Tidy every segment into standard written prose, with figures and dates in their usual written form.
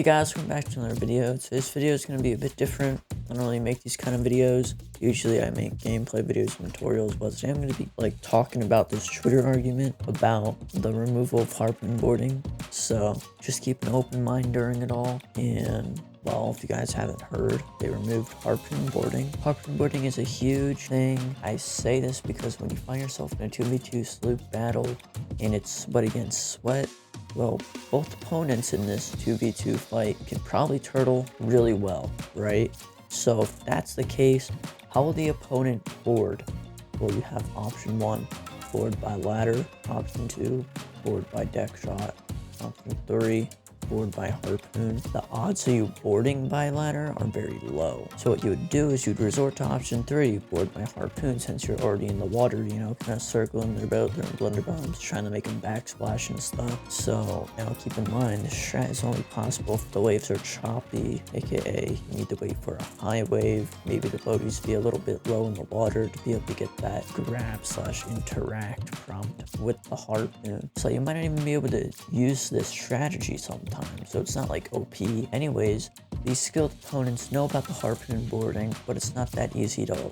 Hey guys, welcome back to another video. Today's video is going to be a bit different. I don't really make these kind of videos. Usually I make gameplay videos and tutorials, but today I'm going to be talking about this Twitter argument about the removal of harpoon boarding. So just keep an open mind during it all. And well, if you guys haven't heard, they removed harpoon boarding. Harpoon boarding is a huge thing. I say this because when you find yourself in a 2v2 sloop battle and it's sweat against sweat, well, both opponents in this 2v2 fight can probably turtle really well, right? So if that's the case, how will the opponent board? Well, you have option 1, board by ladder, option 2, board by deck shot, option 3, board by harpoon. The odds of you boarding by ladder are very low. So what you would do is you'd resort to option 3, board by harpoon, since you're already in the water, you know, kind of circling their boat, throwing blunderbombs, trying to make them backsplash and stuff. So now keep in mind, this strat is only possible if the waves are choppy, aka you need to wait for a high wave. Maybe the boat needs to be a little bit low in the water to be able to get that grab / interact prompt with the harpoon. So you might not even be able to use this strategy sometimes. So it's not like OP. Anyways, these skilled opponents know about the harpoon boarding, but it's not that easy to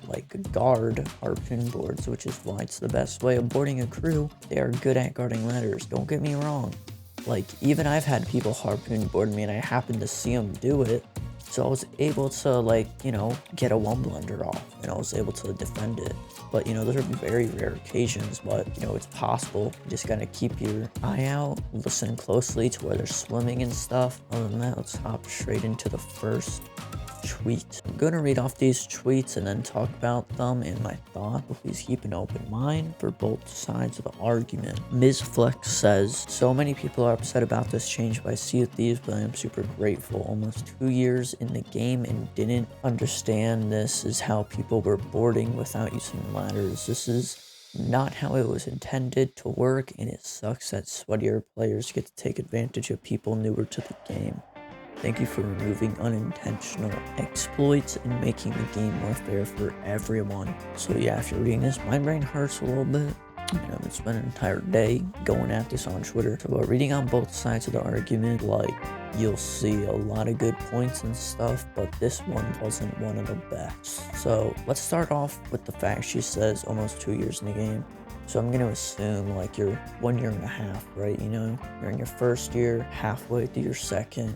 guard harpoon boards, which is why it's the best way of boarding a crew. They are good at guarding ladders, don't get me wrong. Even I've had people harpoon board me and I happened to see them do it. So I was able to get a 1 blunder off and I was able to defend it. But those are very rare occasions, but it's possible. You just gotta keep your eye out, listen closely to where they're swimming and stuff. Other than that, let's hop straight into the first tweet. I'm gonna read off these tweets and then talk about them and my thought, but please keep an open mind for both sides of the argument. Ms. Flex says, so many people are upset about this change by Sea of Thieves, but I am super grateful. Almost 2 years in the game and didn't understand this is how people were boarding without using ladders. This is not how it was intended to work, and it sucks that sweatier players get to take advantage of people newer to the game. Thank you for removing unintentional exploits and making the game more fair for everyone. So yeah, after reading this, my brain hurts a little bit. I've been spending an entire day going at this on Twitter. So about reading on both sides of the argument, you'll see a lot of good points and stuff, but this one wasn't one of the best. So let's start off with the fact she says almost 2 years in the game. So I'm going to assume you're 1 year and a half, right? You're in your first year, halfway through your second.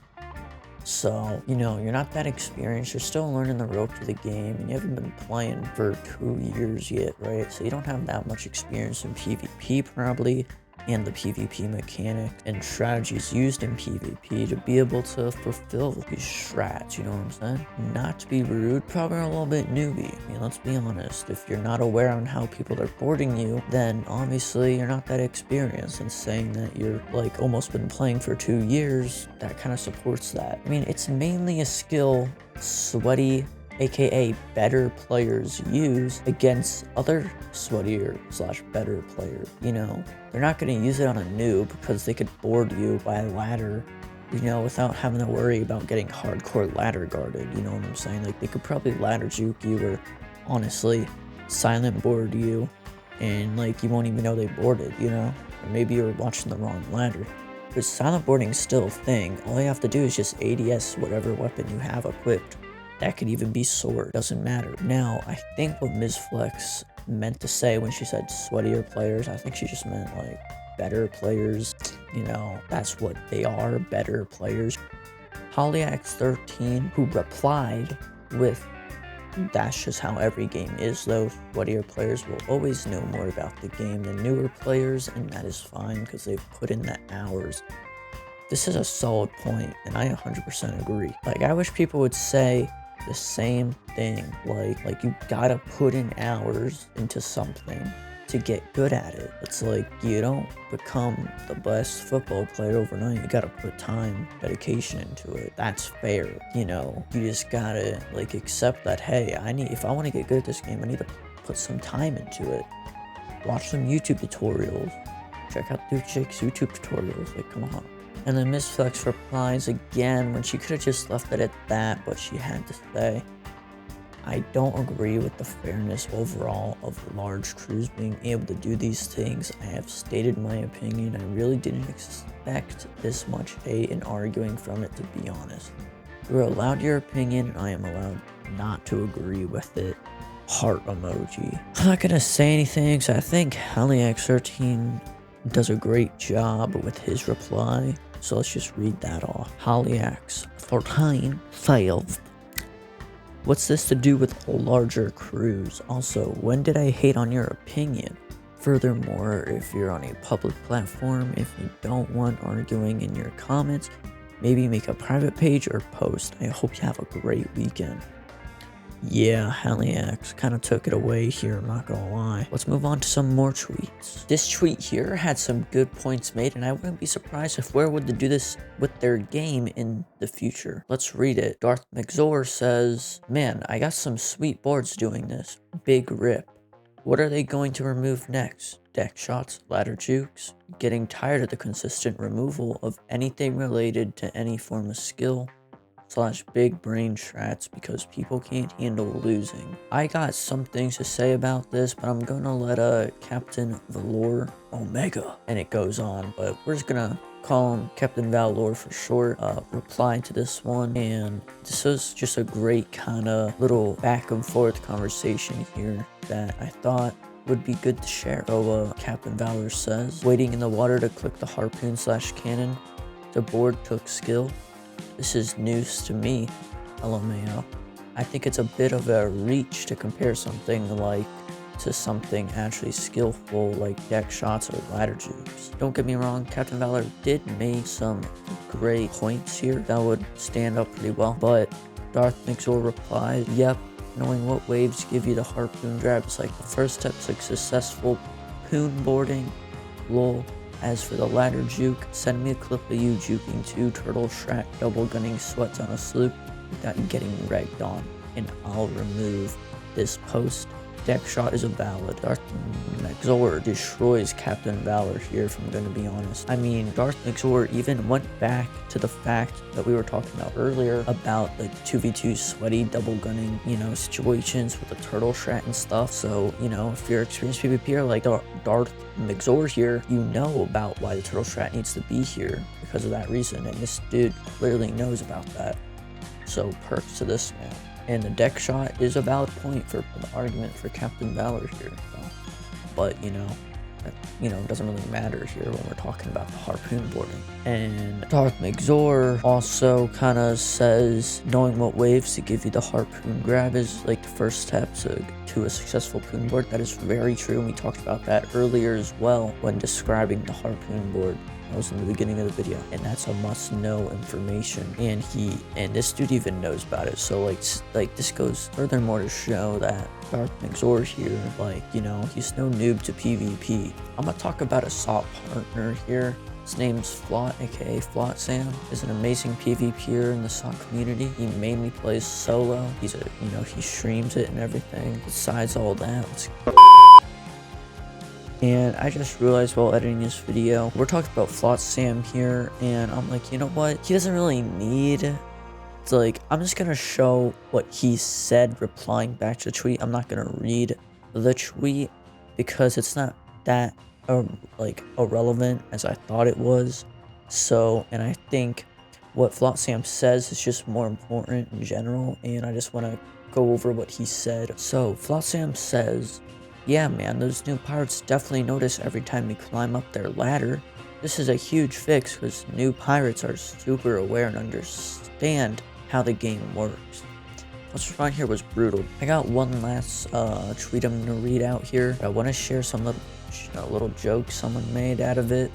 So, you're not that experienced, you're still learning the ropes of the game, and you haven't been playing for 2 years yet, right? So you don't have that much experience in PvP probably, and the PvP mechanic and strategies used in PvP to be able to fulfill these strats, you know what I'm saying? Not to be rude, probably a little bit newbie. Let's be honest, if you're not aware on how people are boarding you, then obviously you're not that experienced, and saying that you're almost been playing for 2 years, that kind of supports that. It's mainly a skill sweaty aka better players use against other sweatier / better players. They're not going to use it on a noob because they could board you by a ladder, without having to worry about getting hardcore ladder guarded, you know what I'm saying? They could probably ladder juke you or honestly silent board you and you won't even know they boarded, or maybe you're watching the wrong ladder. But silent boarding is still a thing. All you have to do is just ADS whatever weapon you have equipped. That could even be sword, doesn't matter. Now, I think what Ms. Flex meant to say when she said sweatier players, I think she just meant better players. That's what they are, better players. Holyax13, who replied with, that's just how every game is though. Sweatier players will always know more about the game than newer players, and that is fine because they've put in the hours. This is a solid point, and I 100% agree. I wish people would say the same thing. You gotta put in hours into something to get good at it. It's you don't become the best football player overnight. You gotta put time, dedication into it. That's fair. You just gotta accept that, hey, if I want to get good at this game, I need to put some time into it. Watch some YouTube tutorials. Check out Dude Jake's YouTube tutorials. Come on. And then Miss Flex replies again when she could have just left it at that, but she had to say, I don't agree with the fairness overall of large crews being able to do these things. I have stated my opinion. I really didn't expect this much hate and arguing from it, to be honest. You're allowed your opinion, and I am allowed not to agree with it. Heart emoji. I'm not gonna say anything, so I think HollyX13 does a great job with his reply. So let's just read that off. HollyX13 failed. What's this to do with larger crews? Also, when did I hate on your opinion? Furthermore, if you're on a public platform, if you don't want arguing in your comments, maybe make a private page or post. I hope you have a great weekend. Yeah, HollyX kind of took it away here, I'm not gonna lie. Let's move on to some more tweets. This tweet here had some good points made, and I wouldn't be surprised if Where would do this with their game in the future. Let's read it. Darth McZor says, man, I got some sweet boards doing this. Big rip. What are they going to remove next? Deck shots, ladder jukes? Getting tired of the consistent removal of anything related to any form of skill / big brain strats because people can't handle losing. I got some things to say about this, but I'm gonna let Captain Valor Omega, and it goes on, but we're just gonna call him Captain Valor for short, reply to this one. And this was just a great kind of little back and forth conversation here that I thought would be good to share. So Captain Valor says, waiting in the water to click the harpoon / cannon. The board took skill. This is news to me, LMAO. I think it's a bit of a reach to compare something like to something actually skillful like deck shots or ladder jukes. Don't get me wrong, Captain Valor did make some great points here that would stand up pretty well, but Darth McZor replied, yep, knowing what waves give you the harpoon grab is like the first step to successful poon boarding, lol. As for the ladder juke, send me a clip of you juking 2 turtle shrek double gunning sweats on a sloop without getting regged on, and I'll remove this post. Deck shot is a valid. Darth McZor destroys Captain Valor here, if I'm going to be honest. I mean, Darth McZor even went back to the fact that we were talking about earlier about the 2v2 sweaty double gunning, situations with the turtle shrek and stuff. So, if you're experienced PvPer like Darth McZor here, you know about why the turtle shrek needs to be here because of that reason, and this dude clearly knows about that. So perks to this man. And the deck shot is a valid point for the argument for Captain Valor here. So. But, that, doesn't really matter here when we're talking about the harpoon boarding. And Darth McZor also kind of says, knowing what waves to give you the harpoon grab is like the first step to a successful poon board. That is very true, and we talked about that earlier as well when describing the harpoon board. That was in the beginning of the video, and that's a must-know information, and this dude even knows about it. So like this goes furthermore to show that Darth McZor here, he's no noob to PvP. I'm gonna talk about a SOP partner here. His name's Flot, aka Flot Sam. Is an amazing PvPer in the SOP community. He mainly plays solo. He's he streams it and everything. Besides all that, and I just realized while editing this video, we're talking about Flot Sam here, and I'm like, you know what? He doesn't really need to, I'm just gonna show what he said replying back to the tweet. I'm not gonna read the tweet because it's not that irrelevant as I thought it was. So, and I think what Flot Sam says is just more important in general, and I just want to go over what he said. So Flot Sam says, yeah man, those new pirates definitely notice every time you climb up their ladder. This is a huge fix because new pirates are super aware and understand how the game works. What's right here was brutal. I got one last tweet I'm gonna read out here. I want to share some little joke someone made out of it.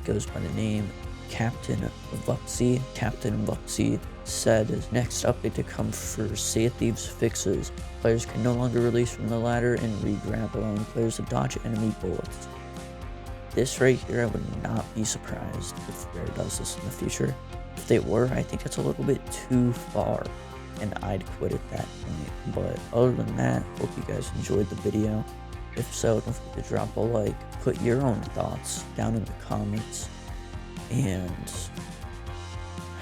Goes by the name Captain Vuxy. Captain Vuxy said, next update to come for Sea of Thieves fixes. Players can no longer release from the ladder and re-grab, allowing players to dodge enemy bullets. This right here, I would not be surprised if Rare does this in the future. If they were, I think that's a little bit too far, and I'd quit at that point. But other than that, hope you guys enjoyed the video. If so, don't forget to drop a like, put your own thoughts down in the comments, and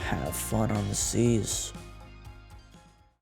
have fun on the seas.